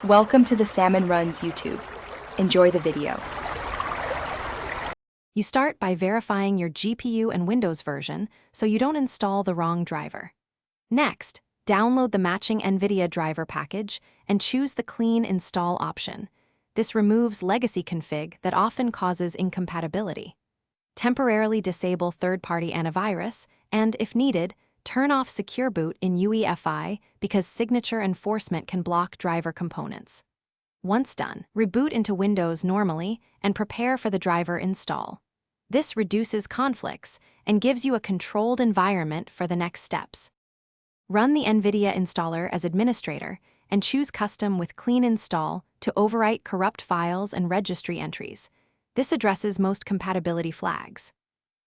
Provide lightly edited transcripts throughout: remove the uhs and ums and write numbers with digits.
Welcome to the Salmon Runs YouTube. Enjoy the video. You start by verifying your GPU and Windows version so you don't install the wrong driver. Next, download the matching Nvidia driver package and choose the Clean Install option. This removes legacy config that often causes incompatibility. Temporarily disable third-party antivirus, and, if needed, turn off Secure Boot in UEFI because signature enforcement can block driver components. Once done, reboot into Windows normally and prepare for the driver install. This reduces conflicts and gives you a controlled environment for the next steps. Run the Nvidia installer as administrator and choose Custom with Clean Install to overwrite corrupt files and registry entries. This addresses most compatibility flags.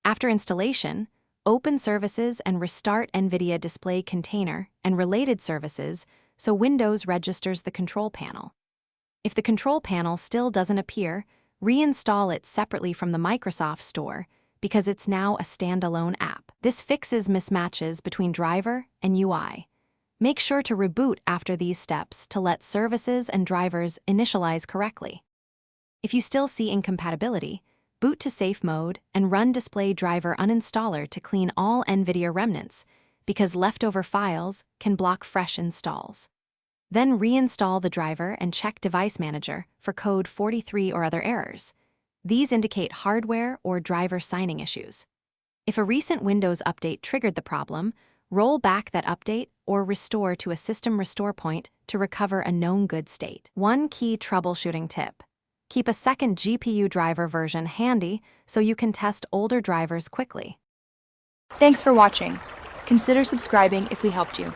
After installation, open services and restart Nvidia Display Container and related services so Windows registers the control panel. If the control panel still doesn't appear, reinstall it separately from the Microsoft Store because it's now a standalone app. This fixes mismatches between driver and UI. Make sure to reboot after these steps to let services and drivers initialize correctly. If you still see incompatibility, boot to safe mode and run display driver uninstaller to clean all Nvidia remnants because leftover files can block fresh installs. Then reinstall the driver and check Device Manager for code 43 or other errors. These indicate hardware or driver signing issues. If a recent Windows update triggered the problem, roll back that update or restore to a system restore point to recover a known good state. One key troubleshooting tip: keep a second GPU driver version handy so you can test older drivers quickly. Thanks for watching. Consider subscribing if we helped you.